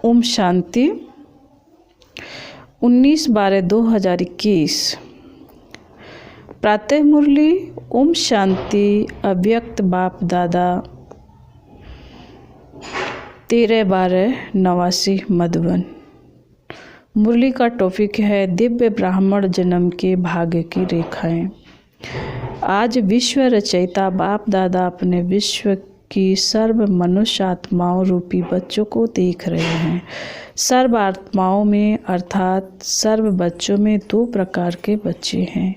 ओम शांति। 19/12/2021 प्रातः मुरली। ओम शांति। अव्यक्त बाप दादा 13/12/89 मधुबन। मुरली का टॉपिक है दिव्य ब्राह्मण जन्म के भाग्य की रेखाएं। आज विश्व रचयिता बाप दादा अपने विश्व की सर्व मनुष्य आत्माओं रूपी बच्चों को देख रहे हैं। सर्व आत्माओं में अर्थात सर्व बच्चों में दो प्रकार के बच्चे हैं।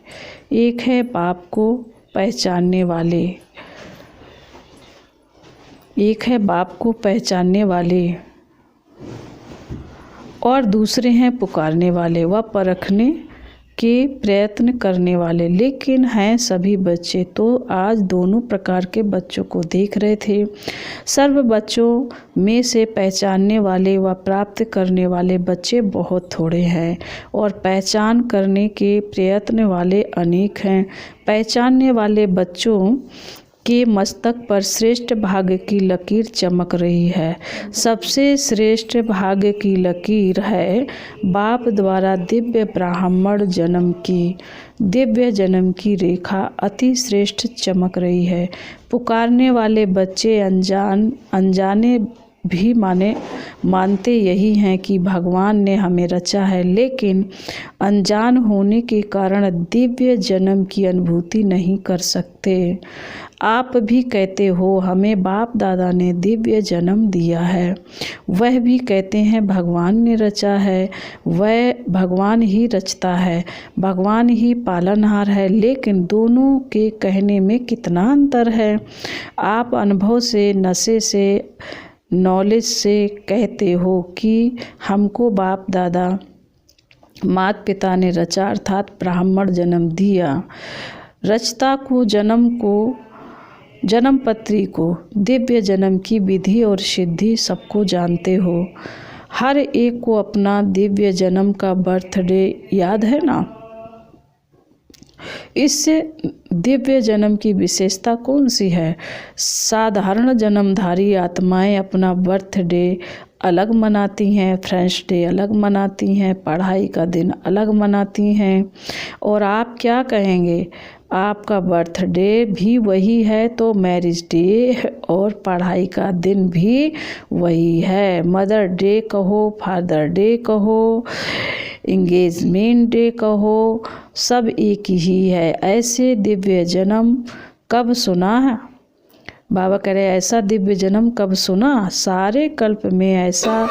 एक है बाप को पहचानने वाले, और दूसरे हैं पुकारने वाले व परखने के प्रयत्न करने वाले। लेकिन हैं सभी बच्चे। तो आज दोनों प्रकार के बच्चों को देख रहे थे। सर्व बच्चों में से पहचानने वाले व प्राप्त करने वाले बच्चे बहुत थोड़े हैं और पहचान करने के प्रयत्न वाले अनेक हैं। पहचानने वाले बच्चों के मस्तक पर श्रेष्ठ भाग्य की लकीर चमक रही है। सबसे श्रेष्ठ भाग्य की लकीर है बाप द्वारा दिव्य ब्राह्मण जन्म की रेखा अति श्रेष्ठ चमक रही है। पुकारने वाले बच्चे अनजाने भी मानते यही हैं कि भगवान ने हमें रचा है, लेकिन अनजान होने के कारण दिव्य जन्म की अनुभूति नहीं कर सकते। आप भी कहते हो हमें बाप दादा ने दिव्य जन्म दिया है। वह भी कहते हैं भगवान ने रचा है। वह भगवान ही रचता है, भगवान ही पालनहार है। लेकिन दोनों के कहने में कितना अंतर है। आप अनुभव से, नशे से, नॉलेज से कहते हो कि हमको बाप दादा माता पिता ने रचा अर्थात ब्राह्मण जन्म दिया। रचता को, जन्म पत्री को, दिव्य जन्म की विधि और सिद्धि सबको जानते हो। हर एक को अपना दिव्य जन्म का बर्थडे याद है ना। इससे दिव्य जन्म की विशेषता कौन सी है? साधारण जन्मधारी आत्माएं अपना बर्थडे अलग मनाती हैं, फ्रेंड्स डे अलग मनाती हैं, पढ़ाई का दिन अलग मनाती हैं। और आप क्या कहेंगे? आपका बर्थडे भी वही है तो मैरिज डे और पढ़ाई का दिन भी वही है। मदर डे कहो, फादर डे कहो, इंगेजमेंट डे कहो, सब एक ही है। ऐसे दिव्य जन्म कब सुना है? बाबा कह रहे ऐसा दिव्य जन्म कब सुना? सारे कल्प में ऐसा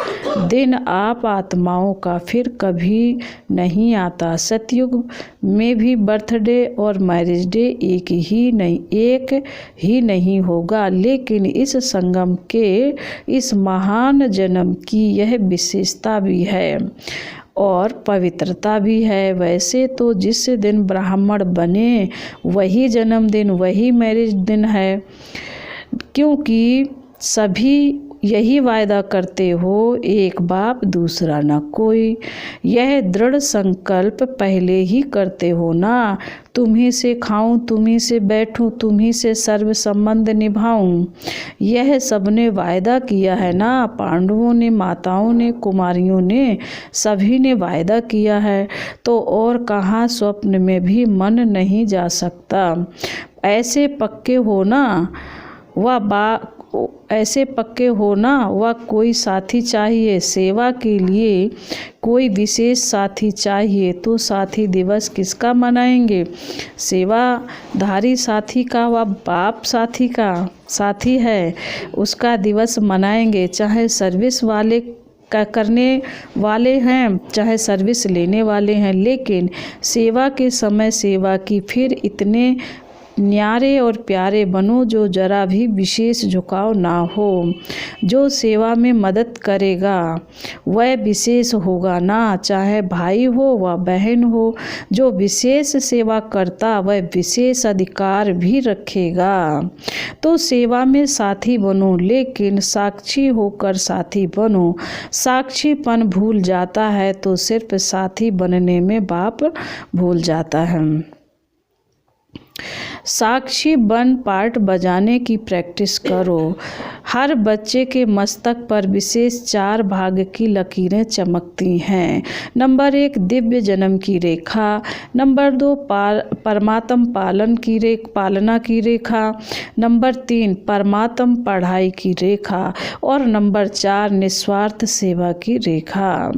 दिन आप आत्माओं का फिर कभी नहीं आता। सतयुग में भी बर्थडे और मैरिज डे एक ही नहीं होगा। लेकिन इस संगम के, इस महान जन्म की यह विशेषता भी है और पवित्रता भी है। वैसे तो जिस दिन ब्राह्मण बने वही जन्मदिन, वही मैरिज दिन है, क्योंकि सभी यही वायदा करते हो एक बाप दूसरा न कोई। यह दृढ़ संकल्प पहले ही करते हो ना। तुम्ही से खाऊं, तुम्ही से बैठूं, तुम्ही से सर्व संबंध निभाऊं। यह सबने वायदा किया है ना। पांडवों ने, माताओं ने, कुमारियों ने, सभी ने वायदा किया है। तो और कहाँ स्वप्न में भी मन नहीं जा सकता। ऐसे पक्के हो ना वह कोई साथी चाहिए। सेवा के लिए कोई विशेष साथी चाहिए तो साथी दिवस किसका मनाएंगे? सेवाधारी साथी का व बाप साथी है, उसका दिवस मनाएंगे। चाहे सर्विस वाले करने वाले हैं, चाहे सर्विस लेने वाले हैं। लेकिन सेवा के समय सेवा की, फिर इतने न्यारे और प्यारे बनो जो जरा भी विशेष झुकाव ना हो। जो सेवा में मदद करेगा वह विशेष होगा ना, चाहे भाई हो व बहन हो। जो विशेष सेवा करता वह विशेष अधिकार भी रखेगा। तो सेवा में साथी बनो, लेकिन साक्षी होकर साथी बनो। साक्षीपन भूल जाता है तो सिर्फ साथी बनने में बाप भूल जाता है। साक्षी बन पार्ट बजाने की प्रैक्टिस करो। हर बच्चे के मस्तक पर विशेष 4 भाग की लकीरें चमकती हैं। नंबर 1 दिव्य जन्म की रेखा, नंबर 2 परमात्म पालना की रेखा, नंबर 3 परमात्म पढ़ाई की रेखा और नंबर 4 निस्वार्थ सेवा की रेखा।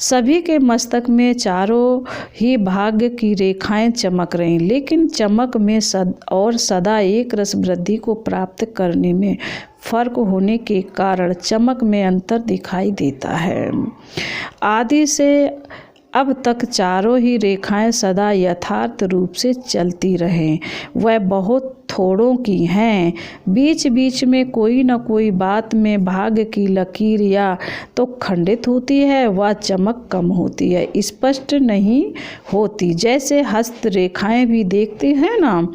सभी के मस्तक में चारों ही भाग्य की रेखाएं चमक रही, लेकिन चमक में सदा एक रस वृद्धि को प्राप्त करने में फर्क होने के कारण चमक में अंतर दिखाई देता है। आदि से अब तक चारों ही रेखाएं सदा यथार्थ रूप से चलती रहें। वह बहुत थोड़ों की हैं। बीच बीच में कोई न कोई बात में भाग्य की लकीर या तो खंडित होती है व चमक कम होती है, स्पष्ट नहीं होती। जैसे हस्त रेखाएं भी देखते हैं ना,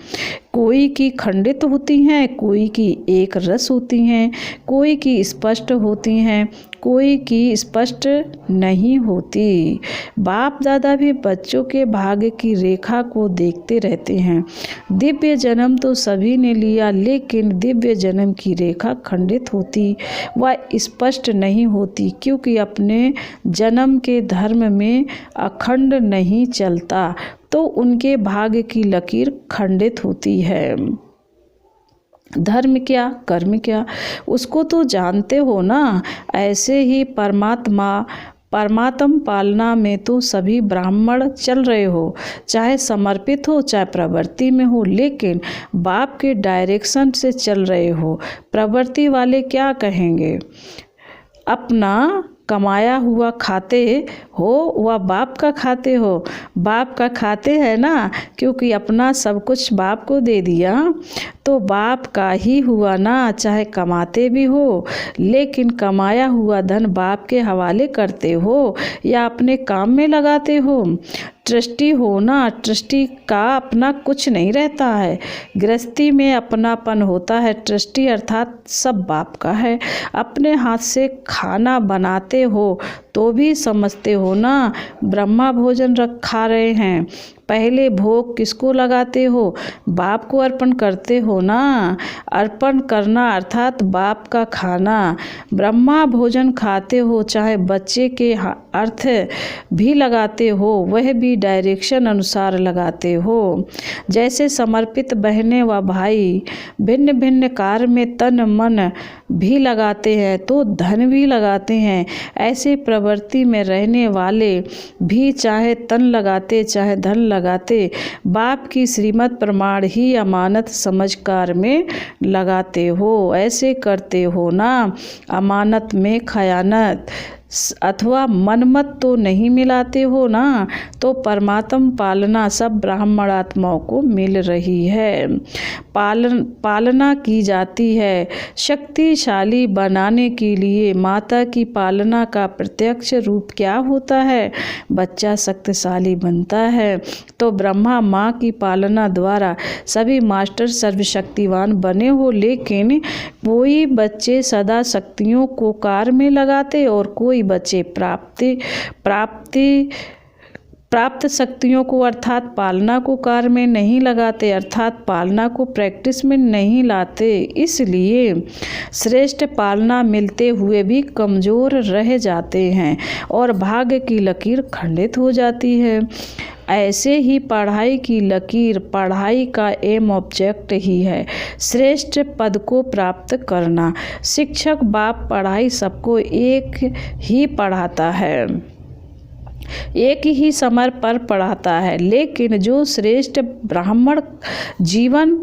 कोई की खंडित होती हैं, कोई की एक रस होती हैं, कोई की स्पष्ट होती हैं, कोई की स्पष्ट नहीं होती। बाप दादा भी बच्चों के भाग्य की रेखा को देखते रहते हैं। दिव्य जन्म तो सभी ने लिया, लेकिन दिव्य जन्म की रेखा खंडित होती व स्पष्ट नहीं होती, क्योंकि अपने जन्म के धर्म में अखंड नहीं चलता, तो उनके भाग्य की लकीर खंडित होती है। धर्म क्या, कर्म क्या, उसको तो जानते हो ना। ऐसे ही परमात्म पालना में तो सभी ब्राह्मण चल रहे हो, चाहे समर्पित हो चाहे प्रवृत्ति में हो, लेकिन बाप के डायरेक्शन से चल रहे हो। प्रवृत्ति वाले क्या कहेंगे? अपना कमाया हुआ खाते हो व बाप का खाते हो। बाप का खाते हैं ना, क्योंकि अपना सब कुछ बाप को दे दिया तो बाप का ही हुआ ना। चाहे कमाते भी हो, लेकिन कमाया हुआ धन बाप के हवाले करते हो या अपने काम में लगाते हो। ट्रस्टी हो ना, ट्रस्टी का अपना कुछ नहीं रहता है। गृहस्थी में अपनापन होता है। ट्रस्टी अर्थात सब बाप का है। अपने हाथ से खाना बनाते हो तो भी समझते हो ना, ब्रह्मा भोजन खा रहे हैं। पहले भोग किसको लगाते हो? बाप को अर्पण करते हो ना। अर्पण करना अर्थात बाप का खाना। ब्रह्मा भोजन खाते हो, चाहे बच्चे के अर्थ भी लगाते हो, वह भी डायरेक्शन अनुसार लगाते हो। जैसे समर्पित बहनें व भाई भिन्न भिन्न कार्य में तन मन भी लगाते हैं तो धन भी लगाते हैं, ऐसे प्रवृत्ति में रहने वाले भी चाहे तन लगाते चाहे धन लगाते, बाप की श्रीमत प्रमाण ही अमानत समझ कार्य में लगाते हो। ऐसे करते हो ना। अमानत में खयानत अथवा मनमत तो नहीं मिलाते हो ना। तो परमात्म पालना सब ब्राह्मण आत्माओं को मिल रही है। पालना की जाती है। शक्तिशाली बनाने के लिए माता की पालना का प्रत्यक्ष रूप क्या होता है? बच्चा शक्तिशाली बनता है। तो ब्रह्मा माँ की पालना द्वारा सभी मास्टर सर्वशक्तिवान बने हो, लेकिन कोई बच्चे सदा शक्तियों को कार्य में लगाते और कोई बच्चे प्राप्त शक्तियों को अर्थात पालना को कार्य में नहीं लगाते, अर्थात पालना को प्रैक्टिस में नहीं लाते। इसलिए श्रेष्ठ पालना मिलते हुए भी कमज़ोर रह जाते हैं और भाग्य की लकीर खंडित हो जाती है। ऐसे ही पढ़ाई की लकीर, पढ़ाई का एम ऑब्जेक्ट ही है श्रेष्ठ पद को प्राप्त करना। शिक्षक बाप पढ़ाई सबको एक ही पढ़ाता है, एक ही समय पर पढ़ाता है, लेकिन जो श्रेष्ठ ब्राह्मण जीवन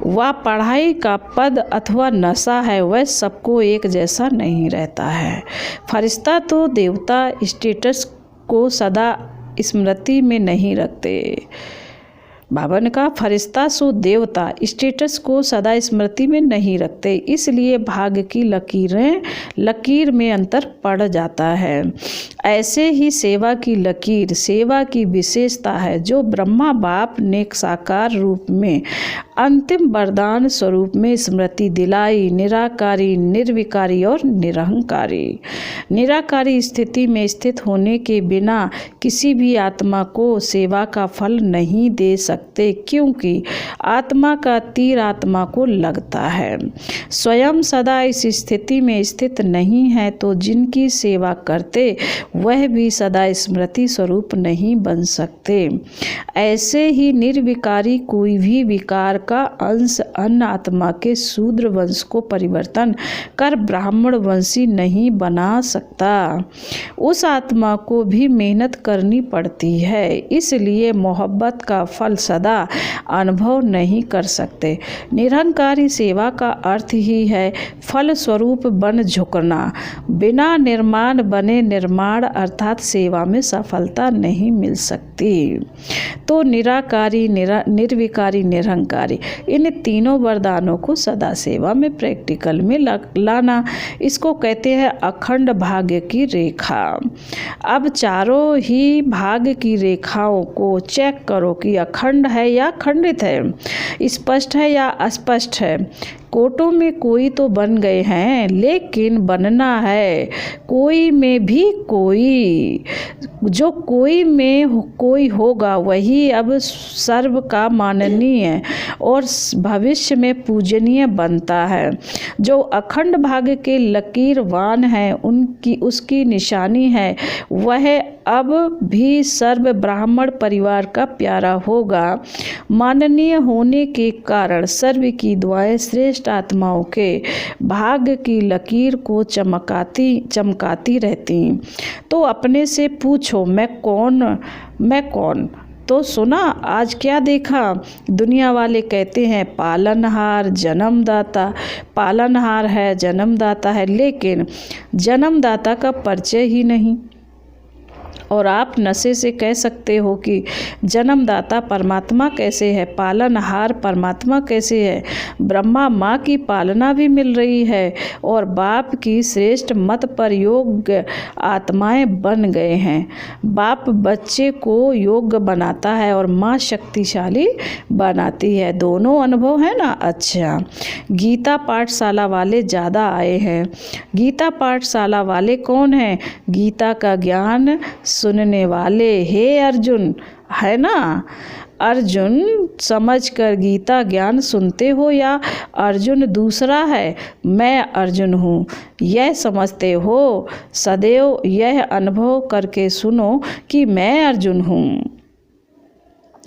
व पढ़ाई का पद अथवा नशा है वह सबको एक जैसा नहीं रहता है। फरिश्ता तो देवता स्टेटस को सदा स्मृति में नहीं रखते। बाबा ने कहा फरिश्ता सो देवता स्टेटस को सदा स्मृति में नहीं रखते, इसलिए भाग्य की लकीर में अंतर पड़ जाता है। ऐसे ही सेवा की लकीर सेवा की विशेषता है, जो ब्रह्मा बाप ने साकार रूप में अंतिम वरदान स्वरूप में स्मृति दिलाई निराकारी, निर्विकारी और निरहंकारी। निराकारी स्थिति में स्थित होने के बिना किसी भी आत्मा को सेवा का फल नहीं दे सकते, क्योंकि आत्मा का तीर आत्मा को लगता है। स्वयं सदा इस स्थिति में स्थित नहीं है तो जिनकी सेवा करते वह भी सदा स्मृति स्वरूप नहीं बन सकते। ऐसे ही निर्विकारी कोई भी विकार का अंश अन्य आत्मा के शूद्र वंश को परिवर्तन कर ब्राह्मण वंशी नहीं बना सकता। उस आत्मा को भी मेहनत करनी पड़ती है, इसलिए मोहब्बत का फल सदा अनुभव नहीं कर सकते। निरहंकारी सेवा का अर्थ ही है फल स्वरूप बन झुकना। बिना निर्माण बने निर्माण अर्थात सेवा में सफलता नहीं मिल सकती। तो निराकारी, निर्विकारी, निरहंकारी, इन तीनों वरदानों को सदा सेवा में प्रैक्टिकल में लाना, इसको कहते हैं अखंड भाग्य की रेखा। अब चारों ही भाग्य की रेखाओं को चेक करो कि अखंड है या खंडित है, स्पष्ट है या अस्पष्ट है। कोटों में कोई तो बन गए हैं, लेकिन बनना है कोई में भी कोई। जो कोई में कोई होगा वही अब सर्व का माननीय और भविष्य में पूजनीय बनता है। जो अखंड भाग्य के लकीरवान हैं उसकी निशानी है वह अब भी सर्व ब्राह्मण परिवार का प्यारा होगा। माननीय होने के कारण सर्व की दुआएं श्रेष्ठ आत्माओं के भाग्य की लकीर को चमकाती रहती। तो अपने से पूछो मैं कौन। तो सुना आज क्या देखा? दुनिया वाले कहते हैं पालनहार, जन्मदाता। पालनहार है, जन्मदाता है, लेकिन जन्मदाता का परिचय ही नहीं। और आप नशे से कह सकते हो कि जन्मदाता परमात्मा कैसे है, पालनहार परमात्मा कैसे है। ब्रह्मा माँ की पालना भी मिल रही है और बाप की श्रेष्ठ मत पर योग्य आत्माएं बन गए हैं। बाप बच्चे को योग्य बनाता है और माँ शक्तिशाली बनाती है। दोनों अनुभव है ना। अच्छा, गीता पाठशाला वाले ज़्यादा आए हैं। गीता पाठशाला वाले कौन हैं? गीता का ज्ञान सुनने वाले। हे अर्जुन, है ना। अर्जुन समझकर गीता ज्ञान सुनते हो या अर्जुन दूसरा है? मैं अर्जुन हूँ यह समझते हो? सदैव यह अनुभव करके सुनो कि मैं अर्जुन हूँ।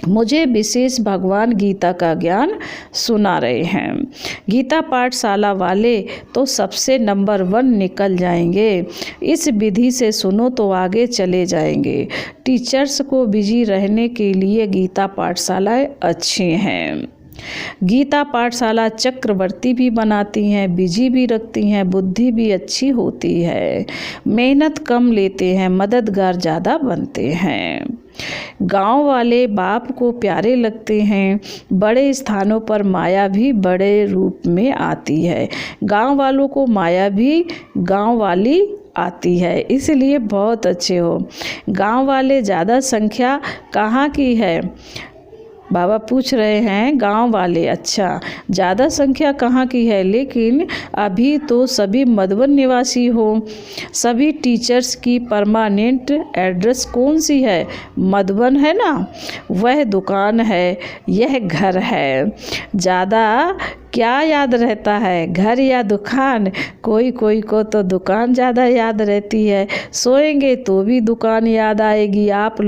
मुझे विशेष भगवान गीता का ज्ञान सुना रहे हैं। गीता पाठशाला वाले तो सबसे नंबर 1 निकल जाएंगे। इस विधि से सुनो तो आगे चले जाएंगे। टीचर्स को बिजी रहने के लिए गीता पाठशालाएं अच्छी हैं। गीता पाठशाला चक्रवर्ती भी बनाती हैं, बिजी भी रखती हैं, बुद्धि भी अच्छी होती है, मेहनत कम लेते हैं, मददगार ज़्यादा बनते हैं। गांव वाले बाप को प्यारे लगते हैं। बड़े स्थानों पर माया भी बड़े रूप में आती है। गांव वालों को माया भी गांव वाली आती है, इसलिए बहुत अच्छे हो। गांव वाले ज़्यादा संख्या कहाँ की है? बाबा पूछ रहे हैं गांव वाले। अच्छा, ज़्यादा संख्या कहाँ की है? लेकिन अभी तो सभी मधुबन निवासी हो। सभी टीचर्स की परमानेंट एड्रेस कौन सी है? मधुबन है ना। वह दुकान है, यह घर है। ज़्यादा क्या याद रहता है, घर या दुकान? कोई को तो दुकान ज़्यादा याद रहती है। सोएंगे तो भी दुकान याद आएगी। आप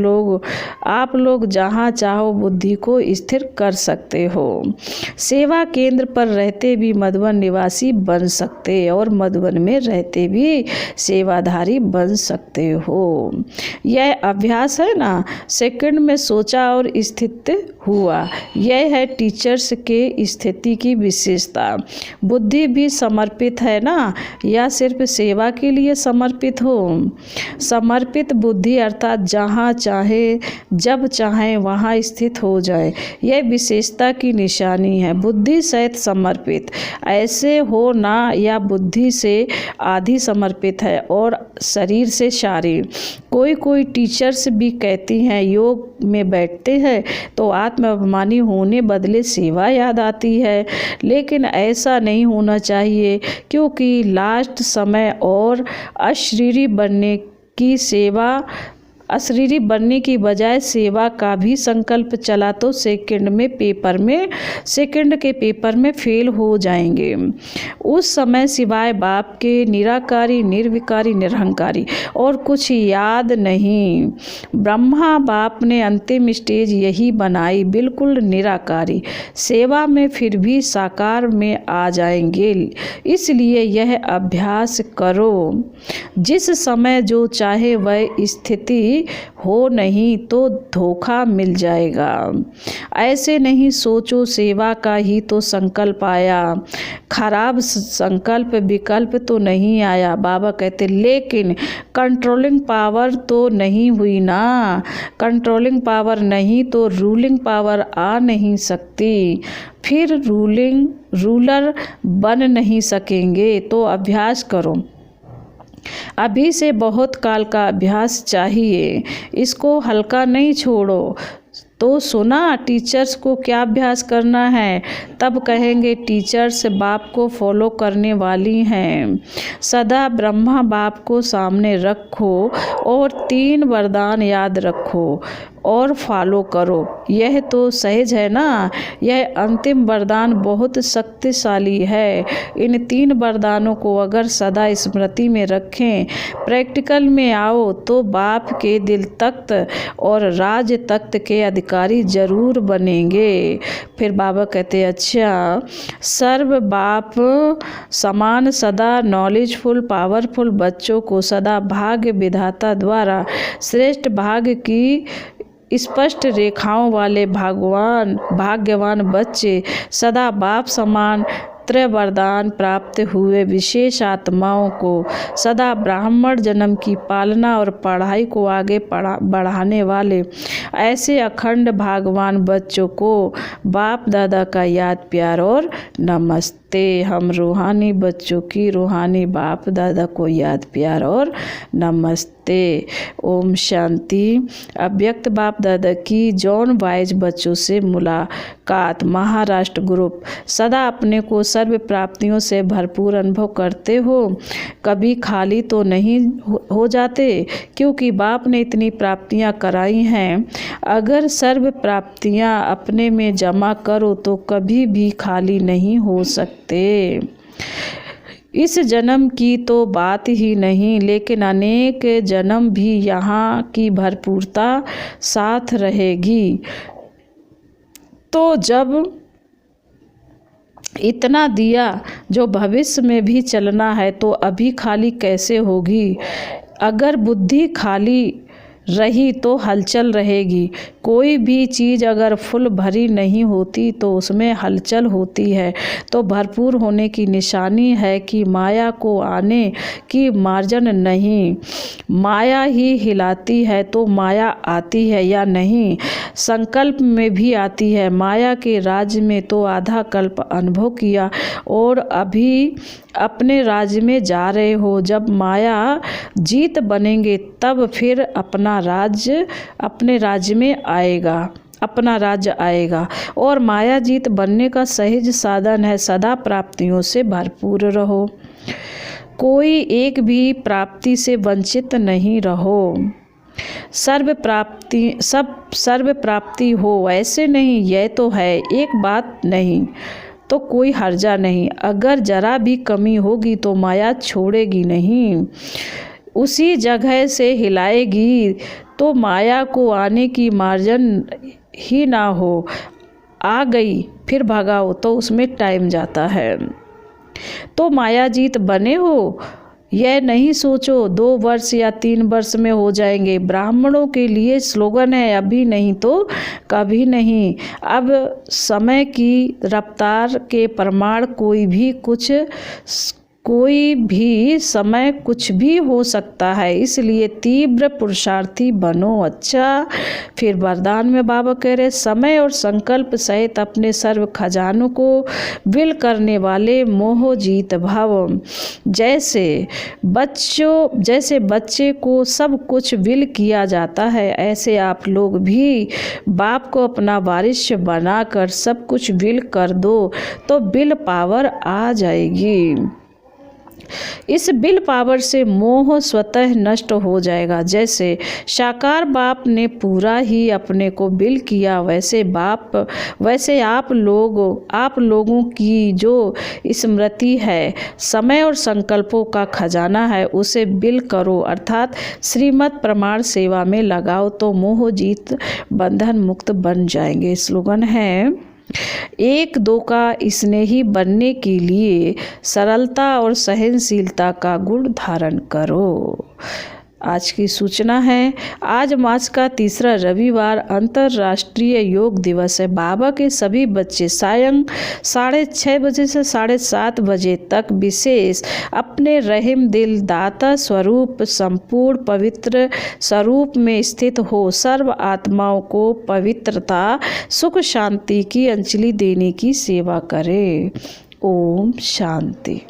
लोग जहाँ चाहो बुद्धि को स्थिर कर सकते हो। सेवा केंद्र पर रहते भी मधुबन निवासी बन सकते और मधुबन में रहते भी सेवाधारी बन सकते हो। यह अभ्यास है ना। सेकंड में सोचा और स्थित हुआ। यह है टीचर्स के स्थिति की विशेषता। बुद्धि भी समर्पित है ना, या सिर्फ सेवा के लिए समर्पित हो? समर्पित बुद्धि अर्थात जहाँ चाहे जब चाहे वहाँ स्थित हो जाए। गए। यह विशेषता की निशानी है। बुद्धि सहित समर्पित, ऐसे हो ना या बुद्धि से आधी समर्पित है और शरीर से शारीर। कोई टीचर्स भी कहती हैं योग में बैठते हैं तो आत्माभिमानी होने बदले सेवा याद आती है, लेकिन ऐसा नहीं होना चाहिए, क्योंकि लास्ट समय और अशरीरी बनने की बजाय सेवा का भी संकल्प चला तो सेकंड के पेपर में फेल हो जाएंगे। उस समय सिवाय बाप के निराकारी, निर्विकारी, निरहंकारी और कुछ याद नहीं। ब्रह्मा बाप ने अंतिम स्टेज यही बनाई, बिल्कुल निराकारी। सेवा में फिर भी साकार में आ जाएंगे। इसलिए यह अभ्यास करो। जिस समय जो चाहे वह स्थिति हो, नहीं तो धोखा मिल जाएगा। ऐसे नहीं सोचो सेवा का ही तो संकल्प आया, खराब संकल्प विकल्प तो नहीं आया। बाबा कहते लेकिन कंट्रोलिंग पावर तो नहीं हुई ना। कंट्रोलिंग पावर नहीं तो रूलिंग पावर आ नहीं सकती, फिर रूलर बन नहीं सकेंगे। तो अभ्यास करो। अभी से बहुत काल का अभ्यास चाहिए, इसको हल्का नहीं छोड़ो। तो सुना टीचर्स को क्या अभ्यास करना है, तब कहेंगे टीचर्स बाप को फॉलो करने वाली हैं। सदा ब्रह्मा बाप को सामने रखो और 3 वरदान याद रखो और फॉलो करो। यह तो सहज है ना। यह अंतिम वरदान बहुत शक्तिशाली है। इन 3 वरदानों को अगर सदा स्मृति में रखें, प्रैक्टिकल में आओ तो बाप के दिल तख्त और राज तख्त के अधिकारी जरूर बनेंगे। फिर बाबा कहते अच्छा, सर्व बाप समान सदा नॉलेजफुल पावरफुल बच्चों को सदा भाग्य विधाता द्वारा श्रेष्ठ भाग्य की स्पष्ट रेखाओं वाले भाग्यवान बच्चे सदा बाप समान वरदान प्राप्त हुए विशेष आत्माओं को सदा ब्राह्मण जन्म की पालना और पढ़ाई को आगे बढ़ाने वाले ऐसे अखंड भागवान बच्चों को बाप दादा का याद प्यार और नमस्ते। हम रूहानी बच्चों की रूहानी बाप दादा को याद प्यार और नमस्ते। ओम शांति। अव्यक्त बाप दादा की जॉन वाइज बच्चों से मुलाकात। महाराष्ट्र ग्रुप। सदा अपने को सर्व प्राप्तियों से भरपूर अनुभव करते हो, कभी खाली तो नहीं हो जाते, क्योंकि बाप ने इतनी प्राप्तियां कराई हैं। अगर सर्व प्राप्तियां अपने में जमा करो तो कभी भी खाली नहीं हो सकते। इस जन्म की तो बात ही नहीं, लेकिन अनेक जन्म भी यहाँ की भरपूरता साथ रहेगी। तो जब इतना दिया जो भविष्य में भी चलना है तो अभी खाली कैसे होगी। अगर बुद्धि खाली रही तो हलचल रहेगी। कोई भी चीज़ अगर फुल भरी नहीं होती तो उसमें हलचल होती है। तो भरपूर होने की निशानी है कि माया को आने की मार्जन नहीं। माया ही हिलाती है तो माया आती है या नहीं। संकल्प में भी आती है। माया के राज्य में तो आधा कल्प अनुभव किया और अभी अपने राज्य में जा रहे हो। जब माया जीत बनेंगे तब फिर अपने राज्य में अपना राज्य आएगा। और माया जीत बनने का सहज साधन है। सदा प्राप्तियों से भरपूर रहो। कोई एक भी प्राप्ति से वंचित नहीं रहो। सर्व प्राप्ति हो ऐसे नहीं। यह तो है एक बात नहीं तो कोई हर्जा नहीं। अगर जरा भी कमी होगी तो माया छोड़ेगी नहीं, उसी जगह से हिलाएगी। तो माया को आने की मार्जन ही ना हो। आ गई फिर भगाओ तो उसमें टाइम जाता है। तो माया जीत बने हो, यह नहीं सोचो 2 वर्ष या 3 वर्ष में हो जाएंगे। ब्राह्मणों के लिए स्लोगन है अभी नहीं तो कभी नहीं। अब समय की रफ्तार के प्रमाण कोई भी समय कुछ भी हो सकता है, इसलिए तीव्र पुरुषार्थी बनो। अच्छा, फिर वरदान में बाबा कह रहे, समय और संकल्प सहित अपने सर्व खजानों को विल करने वाले मोह जीत भव। जैसे बच्चे को सब कुछ विल किया जाता है, ऐसे आप लोग भी बाप को अपना वारिस बनाकर सब कुछ विल कर दो तो विल पावर आ जाएगी। इस विल पावर से मोह स्वतः नष्ट हो जाएगा। जैसे साकार बाप ने पूरा ही अपने को विल किया, वैसे आप लोगों की जो स्मृति है, समय और संकल्पों का खजाना है, उसे विल करो अर्थात श्रीमत प्रमाण सेवा में लगाओ तो मोह जीत बंधन मुक्त बन जाएंगे। स्लोगन है, एक दो का स्नेही बनने के लिए सरलता और सहनशीलता का गुण धारण करो। आज की सूचना है, आज मार्च का तीसरा रविवार अंतर्राष्ट्रीय योग दिवस है। बाबा के सभी बच्चे सायं 6:30 बजे से 7:30 बजे तक विशेष अपने रहम दिल दाता स्वरूप संपूर्ण पवित्र स्वरूप में स्थित हो सर्व आत्माओं को पवित्रता सुख शांति की अंजलि देने की सेवा करें। ओम शांति।